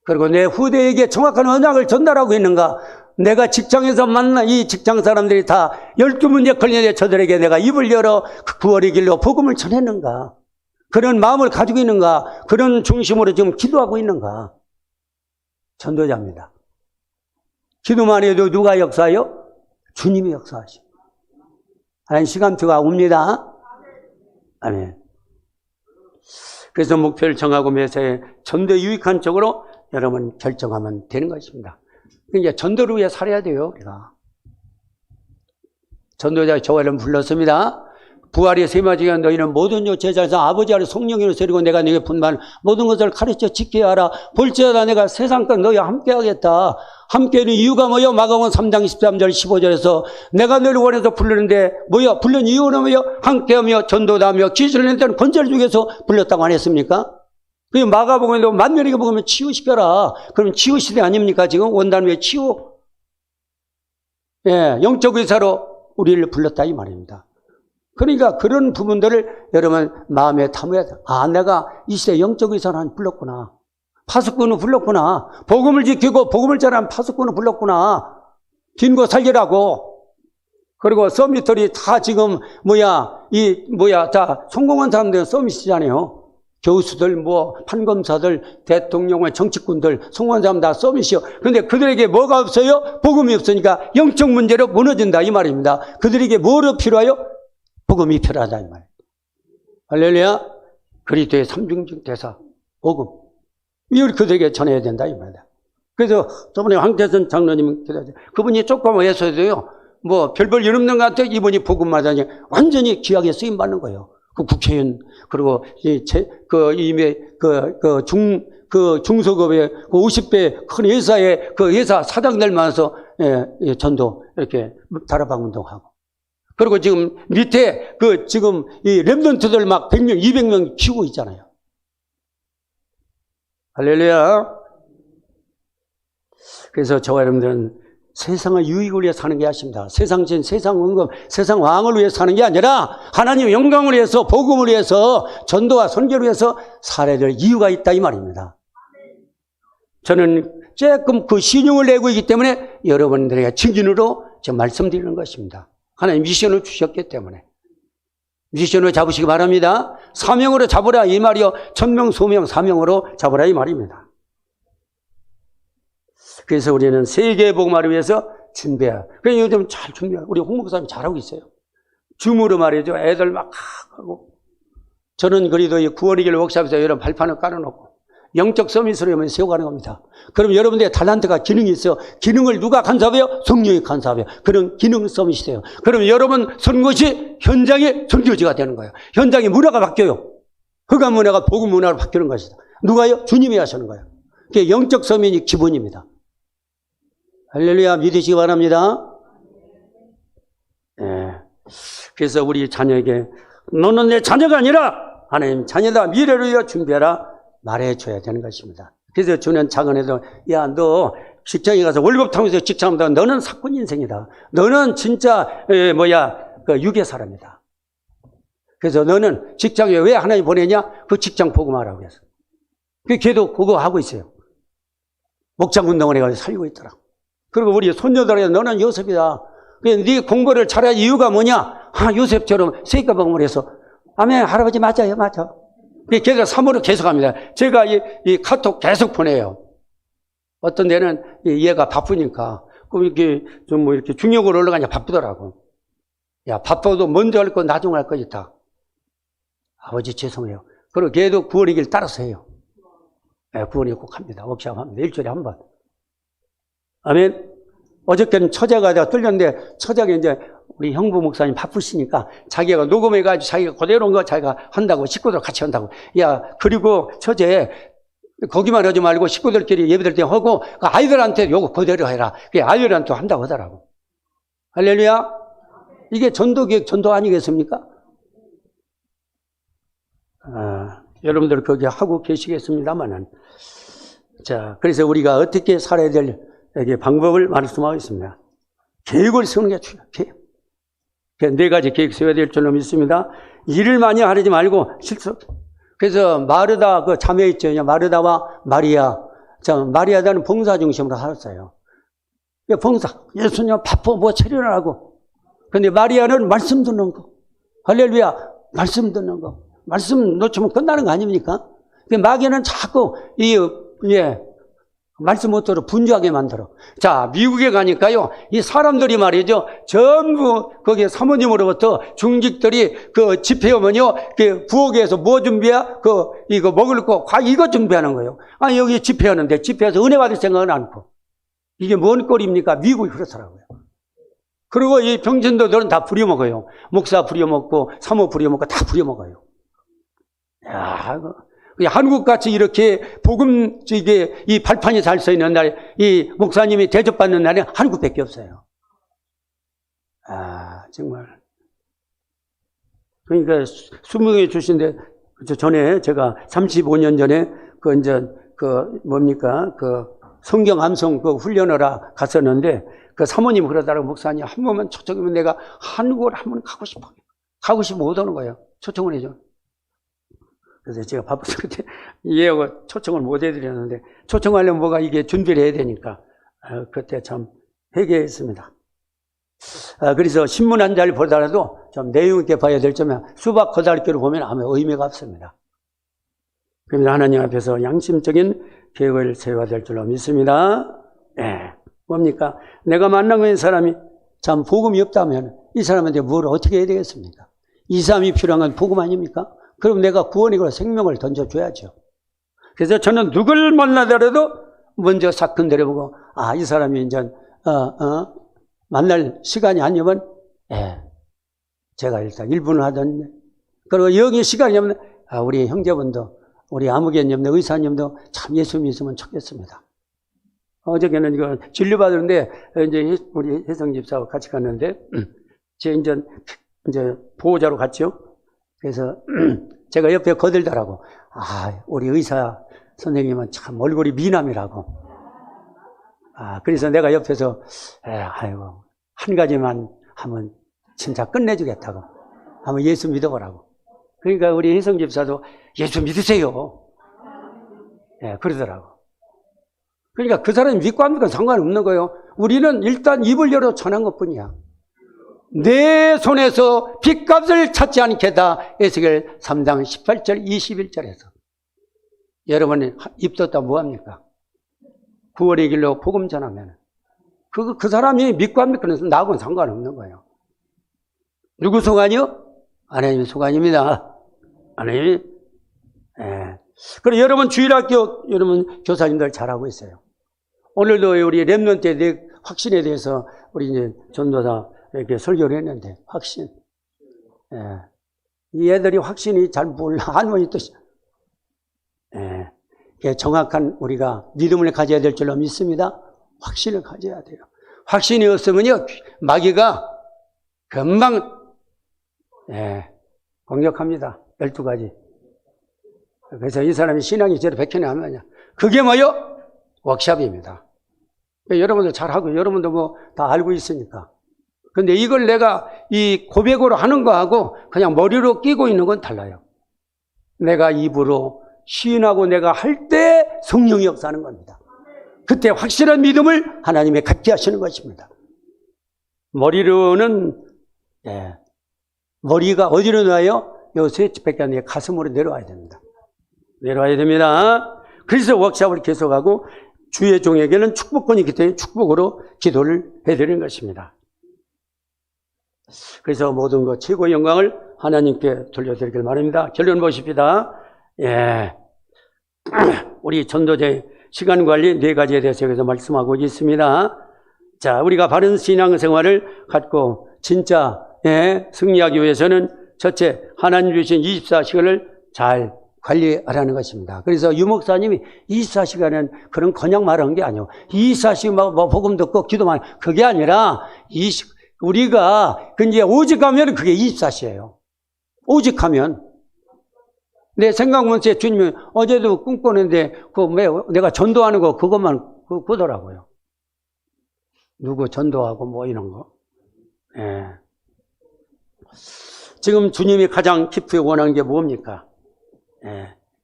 그리고 내 후대에게 정확한 언약을 전달하고 있는가? 내가 직장에서 만나 이 직장 사람들이 다 12문제 걸리는데 저들에게 내가 입을 열어 그 구원의 길로 복음을 전했는가? 그런 마음을 가지고 있는가? 그런 중심으로 지금 기도하고 있는가? 전도자입니다. 기도만 해도 누가 역사해요? 주님이 역사하시고. 하나님 시간표가 옵니다. 아멘. 그래서 목표를 정하고 매사에 전도에 유익한 쪽으로 여러분 결정하면 되는 것입니다. 그러니까 전도를 위해 살아야 돼요, 우리가. 전도자 저와를 불렀습니다. 부활의 세마지가 너희는 모든 제자에서 아버지 아래 성령으로 세리고 내가 너에게 분반 모든 것을 가르쳐 지켜야 하라. 볼지어다 내가 세상까지 너희와 함께하겠다. 함께하는 이유가 뭐요? 마가복음 3장 13절 15절에서 내가 너희를 원해서 부르는데 뭐요? 부른 이유는 뭐요? 함께하며 전도하며 기술을 낸다는 권세를 주기 위해서 불렀다고 안 했습니까? 그 마가복음에도 만면에게 먹으면 치유시켜라. 그럼 치유시대 아닙니까? 지금 원단위에 치유. 예, 영적 의사로 우리를 불렀다 이 말입니다. 그러니까 그런 부분들을 여러분 마음에 담아야 돼. 내가 이 시대 영적 의사를 불렀구나. 파수꾼을 불렀구나. 복음을 지키고 복음을 전하는 파수꾼을 불렀구나. 빈 거 살리라고. 그리고 서밋들이 다 지금 다 성공한 사람들은 서밋이잖아요. 교수들, 판검사들, 대통령의 정치꾼들, 성공한 사람 다 서밋이요. 그런데 그들에게 뭐가 없어요? 복음이 없으니까 영적 문제로 무너진다 이 말입니다. 그들에게 뭐로 필요해요? 복음이 필요하다 이 말이에요. 할렐루야. 그리스도의 삼중직 대사, 복음. 이걸 그들에게 전해야 된다 이 말이다. 그래서 저번에 황태선 장로님 그분이 조금 해서도요. 별볼 일 없는 것 같아요. 이분이 복음만 하니 완전히 귀하게 쓰임 받는 거예요. 그 국회의원 그리고 중소급의 50배 큰 회사의 그 회사 사장들 만나서 전도 이렇게 다락방 운동하고. 그리고 지금 밑에 지금 이 랩런트들 막 100명, 200명 키우고 있잖아요. 할렐루야. 그래서 저와 여러분들은 세상의 유익을 위해 사는 게 아닙니다. 세상 원금, 세상 왕을 위해 사는 게 아니라 하나님의 영광을 위해서, 복음을 위해서, 전도와 선교를 위해서 살아야 될 이유가 있다 이 말입니다. 저는 조금 그 신용을 내고 있기 때문에 여러분들에게 증인으로 제가 말씀드리는 것입니다. 하나님 미션을 주셨기 때문에. 미션을 잡으시기 바랍니다. 사명으로 잡으라 이 말이요. 천명, 소명, 사명으로 잡으라 이 말입니다. 그래서 우리는 세계 복음화를 위해서 준비해야. 그래서 요즘 잘 준비해요. 우리 홍 목사님 잘하고 있어요. 줌으로 말이죠. 애들 막 하고. 저는 그래도 이 구원의 길 워크숍에서 이런 발판을 깔아놓고 영적 서밋으로 세워가는 겁니다. 그럼 여러분들의 탤런트가 기능이 있어요. 기능을 누가 간섭해요? 성령이 간섭해요. 그런 기능 서밋이 돼요. 그럼 여러분 선 것이 현장의 선교지가 되는 거예요. 현장의 문화가 바뀌어요. 흑암 문화가 복음 문화로 바뀌는 것이다. 누가요? 주님이 하시는 거예요. 그게 영적 서밋이 기본입니다. 할렐루야 믿으시기 바랍니다. 그래서 우리 자녀에게 너는 내 자녀가 아니라 하나님 자녀다 미래를 위해 준비하라 말해줘야 되는 것입니다. 그래서 주는 작은애도 야 너 직장에 가서 월급 타면서 직장하다 너는 사건 인생이다. 너는 진짜 유괴 사람이다. 그래서 너는 직장에 왜 하나님 보내냐? 그 직장 복음하라고 해서. 걔도 그거 하고 있어요. 목장 운동을 해가지고 살고 있더라고. 그리고 우리 손녀들에게 너는 요셉이다. 네 공부를 잘할 이유가 뭐냐? 요셉처럼 세이가방을 해서 아멘 할아버지 맞아요 맞아. 걔들 사모를 계속합니다. 제가 이 카톡 계속 보내요. 어떤 데는 얘가 바쁘니까 그럼 이렇게 좀 뭐 이렇게 중역으로 올라가냐 바쁘더라고. 야 바빠도 먼저 할 거 나중에 할 거지 다. 아버지 죄송해요. 그리고 걔도 구원의 길 따라서 해요. 네, 구원이 꼭 합니다. 워크숍합니다. 일주일에 한 번. 아멘. 어저께는 처자가 내가 뚫렸는데 처자가 이제 우리 형부 목사님 바쁘시니까 자기가 녹음해가지고 자기가 그대로 온 거 자기가 한다고 식구들 같이 한다고. 야 그리고 처제 거기만 하지 말고 식구들끼리 예배들 때 하고 그 아이들한테 요거 그대로 해라. 그게 아이들한테 한다고 하더라고. 할렐루야. 이게 전도기획 전도 아니겠습니까? 여러분들 거기 하고 계시겠습니다만은. 자, 그래서 우리가 어떻게 살아야 될 방법을 말씀하고 있습니다. 계획을 세우는 게 중요해요. 계획. 네 가지 계획 세워야 될 줄로 믿습니다. 일을 많이 하지 말고 실수. 그래서 마르다 그 자매 있죠. 마르다와 마리아. 자, 마리아다는 봉사 중심으로 살았어요. 봉사. 예수님 바빠 뭐 처리하라고. 근데 마리아는 말씀 듣는 거. 할렐루야. 말씀 듣는 거. 말씀 놓치면 끝나는 거 아닙니까? 마귀는 자꾸 말씀 못 들어 분주하게 만들어. 자, 미국에 가니까요, 이 사람들이 말이죠, 전부 거기 사모님으로부터 중직들이 그 집회 오면요, 그 부엌에서 뭐 준비해? 이거 먹을 거, 이거 준비하는 거예요. 여기 집회하는데 집회에서 은혜 받을 생각은 않고. 이게 뭔 꼴입니까? 미국이 그렇더라고요. 그리고 이 병신도들은 다 부려먹어요. 목사 부려먹고, 사모 부려먹고, 다 부려먹어요. 야, 한국같이 이렇게 복음, 이 발판이 잘 서 있는 날, 이 목사님이 대접받는 날에 한국밖에 없어요. 정말. 그러니까, 수명해 주신데, 전에 제가 35년 전에, 성경 암송 훈련을 갔었는데, 그 사모님 그러다가 목사님 한 번만 초청하면 내가 한국을 한 번 가고 싶어. 가고 싶으면 못 오는 거예요. 초청을 해줘. 그래서 제가 바빠서 그때 이해하고 초청을 못 해드렸는데, 초청하려면 뭐가 이게 준비를 해야 되니까, 그때 참 회개했습니다. 그래서 신문 한 자를 보더라도 좀 내용 있게 봐야 될 점은 수박 거달기로 보면 아무 의미가 없습니다. 그래서 하나님 앞에서 양심적인 계획을 세워야 될 줄로 믿습니다. 뭡니까? 내가 만나는 사람이 참 복음이 없다면 이 사람한테 뭘 어떻게 해야 되겠습니까? 2, 3이 필요한 건 복음 아닙니까? 그럼 내가 구원이고 생명을 던져줘야죠. 그래서 저는 누굴 만나더라도 먼저 사건 내려보고, 이 사람이 이제, 만날 시간이 아니면, 제가 일단 1분을 하던데. 그리고 여기 시간이 없는, 우리 형제분도, 우리 아무개님도, 의사님도 참 예수 믿으면 좋겠습니다. 어저께는 이거 진료받았는데, 이제 우리 혜성 집사하고 같이 갔는데, 제 이제 보호자로 갔죠. 그래서 제가 옆에 거들더라고. 우리 의사 선생님은 참 얼굴이 미남이라고. 그래서 내가 옆에서 아이고 한 가지만 하면 진짜 끝내주겠다고. 한번 예수 믿어보라고. 그러니까 우리 혜성 집사도 예수 믿으세요. 그러더라고. 그러니까 그 사람이 믿고 안 믿고 상관없는 거예요. 우리는 일단 입을 열어 전한 것뿐이야. 내 손에서 빚값을 찾지 않게다. 에스겔 3장 18절 21절에서. 여러분이 입 떴다 뭐합니까? 구원의 길로 복음 전하면 그 사람이 믿고 안 믿고 나하고는 상관없는 거예요. 누구 소관이요? 하나님의 소관입니다. 하나님이. 그리고 여러분 주일학교 여러분 교사님들 잘하고 있어요. 오늘도 우리 렘넌트의 확신에 대해서 우리 이제 전도사 이렇게 설교를 했는데, 확신. 이 애들이 확신이 잘 몰라. 할머니 뜻이. 정확한 우리가 믿음을 가져야 될 줄로 믿습니다. 확신을 가져야 돼요. 확신이 없으면요, 마귀가 금방, 공격합니다. 12가지. 그래서 이 사람이 신앙이 제대로 백현하면, 그게 뭐요? 워크숍입니다. 여러분들 잘하고, 여러분도 뭐 다 알고 있으니까. 근데 이걸 내가 이 고백으로 하는 거하고 그냥 머리로 끼고 있는 건 달라요. 내가 입으로 시인하고 내가 할 때 성령이 역사하는 겁니다. 그때 확실한 믿음을 하나님이 갖게 하시는 것입니다. 머리로는, 머리가 어디로 나요? 요새 집밖에 안 돼요. 가슴으로 내려와야 됩니다. 내려와야 됩니다. 그래서 워크숍을 계속하고 주의 종에게는 축복권이 있기 때문에 축복으로 기도를 해드리는 것입니다. 그래서 모든 것 최고의 영광을 하나님께 돌려드리길 바랍니다. 결론 보십시다. 우리 전도제 시간관리 4가지에 대해서 여기서 말씀하고 있습니다. 자, 우리가 바른 신앙생활을 갖고 진짜 승리하기 위해서는 첫째, 하나님 주신 24시간을 잘 관리하라는 것입니다. 그래서 유목사님이 24시간은 그런 그냥 말한 게 아니에요. 24시간 뭐 복음 듣고 기도만, 그게 아니라 우리가 이제 오직 하면 그게 24시예요. 오직 하면. 내 생각문제 주님이 어제도 꿈꾸는데 내가 전도하는 거 그것만 그거더라고요. 누구 전도하고 뭐 이런 거. 지금 주님이 가장 깊이 원하는 게 뭡니까?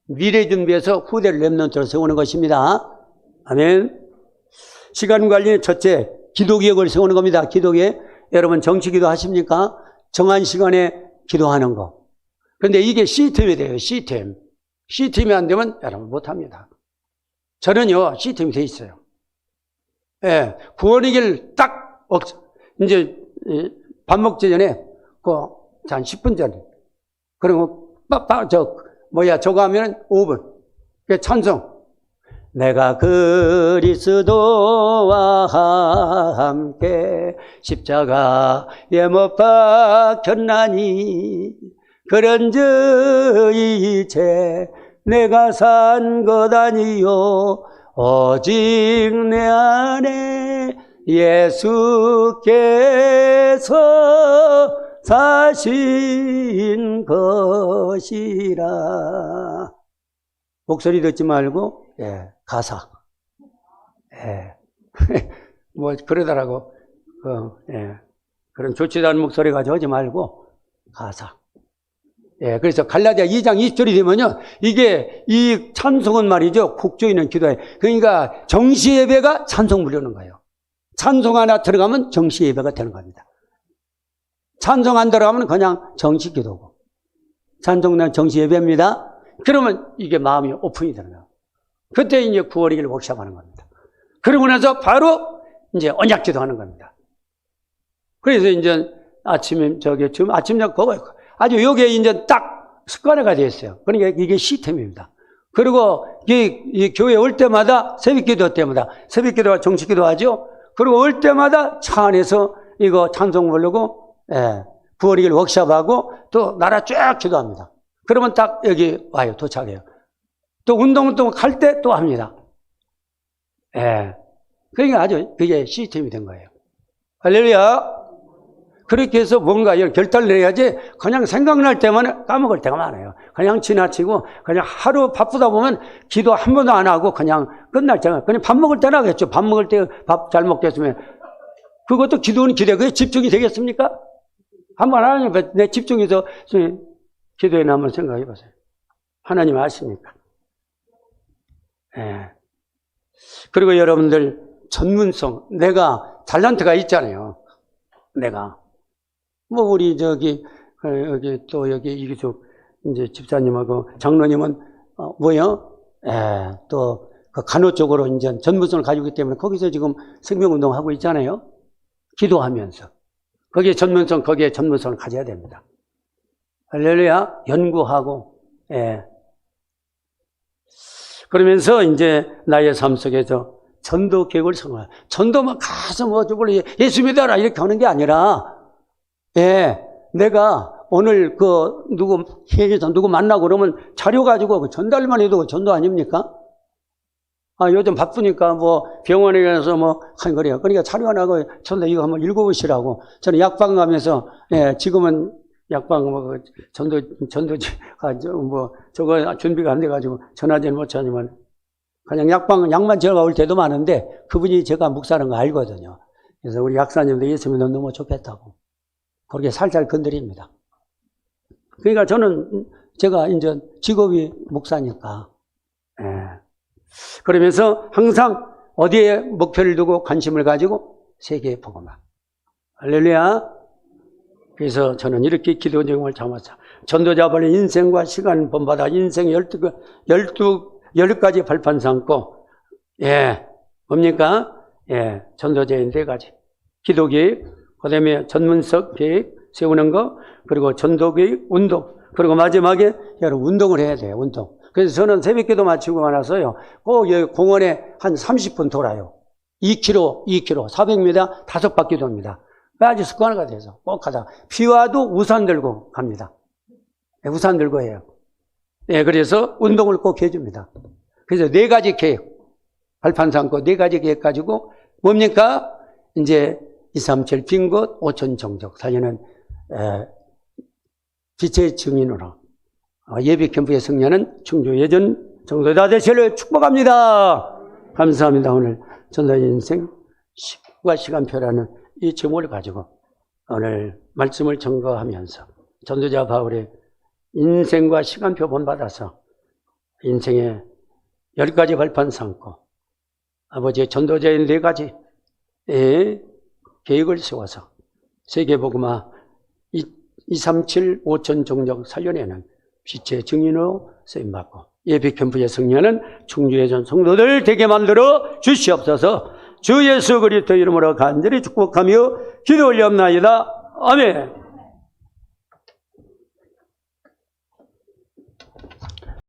미래 준비해서 후대를 렘넌트로 세우는 것입니다. 아멘. 시간 관리는 첫째, 기도계획을 세우는 겁니다. 기도계획. 여러분 정치기도 하십니까? 정한 시간에 기도하는 거. 그런데 이게 시스템이 돼요. 시스템. 시스템이 안 되면 여러분 못합니다. 저는요, 시스템이 돼 있어요. 구원의 길 딱, 이제 밥 먹기 전에, 한 10분 전에. 그리고 저거 하면 5분. 찬송. 내가 그리스도와 함께 십자가에 못 박혔나니 그런즉 이제 내가 산 것 아니요 오직 내 안에 예수께서 사신 것이라. 목소리 듣지 말고 가사. 뭐 그러더라고. 그런 좋지도 않은 목소리 가지고 하지 말고 가사. 그래서 갈라디아 2장 20절이 되면요, 이게 이 찬송은 말이죠, 국조이는 기도에. 그러니까 정시 예배가 찬송 부르는 거예요. 찬송 하나 들어가면 정시 예배가 되는 겁니다. 찬송 안 들어가면 그냥 정시 기도고, 찬송은 정시 예배입니다. 그러면 이게 마음이 오픈이 되는 거예요. 그때 이제 구원이길 워크숍하는 겁니다. 그러고 나서 바로 이제 언약 기도하는 겁니다. 그래서 이제 지금 아침 저거 아주 요게 이제 딱 습관화가 되어 있어요. 그러니까 이게 시스템입니다. 그리고 이 교회 올 때마다 새벽 기도 때마다 새벽 기도와 정식 기도 하죠. 그리고 올 때마다 차 안에서 이거 찬송 부르고, 구원이길 워크숍하고 또 나라 쭉 기도합니다. 그러면 딱 여기 와요. 도착해요. 또 운동 갈 때 또 합니다. 그러니까 아주 그게 시스템이 된 거예요. 할렐루야. 그렇게 해서 뭔가 결단을 해야지 그냥 생각날 때만 까먹을 때가 많아요. 그냥 지나치고 그냥 하루 바쁘다 보면 기도 한 번도 안 하고 그냥 끝날 때가, 그냥 밥 먹을 때나 하겠죠. 밥 먹을 때 밥 잘 먹겠으면 그것도 기도는 기대. 그게 집중이 되겠습니까? 한번 하나님 내 집중해서 기도에 한번 생각해 보세요. 하나님 아십니까? 그리고 여러분들 전문성, 내가 탤런트가 있잖아요. 내가 우리 여기 이기숙 이제 집사님하고 장로님은 뭐요? 또 그 간호 쪽으로 이제 전문성을 가지고 있기 때문에 거기서 지금 생명운동 하고 있잖아요. 기도하면서 거기에 전문성을 가져야 됩니다. 할렐루야. 연구하고, 그러면서 이제 나의 삶 속에서 전도 계획을 세워요. 전도만 가서 예수 믿어라 이렇게 하는 게 아니라, 내가 오늘 누구 만나고 그러면 자료 가지고 전달만 해도 전도 아닙니까? 요즘 바쁘니까 병원에 가서 하는 거래요. 그러니까 자료 하나 하고 전도 이거 한번 읽어보시라고. 저는 약방 가면서, 지금은 약방 저거 준비가 안 돼가지고 전화제는 못 하지만 그냥 약만 제가 올 때도 많은데 그분이 제가 목사라는 거 알거든요. 그래서 우리 약사님도 예수 믿으면 너무 좋겠다고 그렇게 살살 건드립니다. 그러니까 제가 이제 직업이 목사니까, 그러면서 항상 어디에 목표를 두고 관심을 가지고 세계의 복음화. 할렐루야. 그래서 저는 이렇게 기도 제목을 잡았어. 전도자 발의 인생과 시간 본받아 인생 12가지 발판 삼고, 예, 뭡니까? 예, 전도자의 4가지. 기도계획, 그 다음에 전문석 계획 세우는 거, 그리고 전도계획, 운동, 그리고 마지막에 여러분 운동을 해야 돼요, 운동. 그래서 저는 새벽기도 마치고 나서요, 여기 공원에 한 30분 돌아요. 2km, 400m 5바퀴 돕니다. 아주 습관화가 돼서 꼭 하다. 비 와도 우산 들고 갑니다. 네, 우산 들고 해요. 네, 그래서 운동을 꼭 해줍니다. 그래서 4가지 계획, 발판 삼고 4가지 계획 가지고 뭡니까? 이제 237 빈 곳 5천 정적 살리는 빛의 증인으로 예비 캠프의 승리하는 충주 예전 전도자 되시기를 축복합니다. 감사합니다. 오늘 전도 인생 10과 시간표라는 이 제목을 가지고 오늘 말씀을 증거하면서 전도자 바울의 인생과 시간표 본받아서 인생의 10가지 발판 삼고 아버지의 전도자의 4가지 계획을 세워서 세계복음화 237 5천 종족 살려내는 빛의 증인으로 쓰임받고 예비캠프에 승리하는 충주예전 성도들 되게 만들어 주시옵소서. 주 예수 그리스도 이름으로 간절히 축복하며 기도 올리옵나이다. 아멘.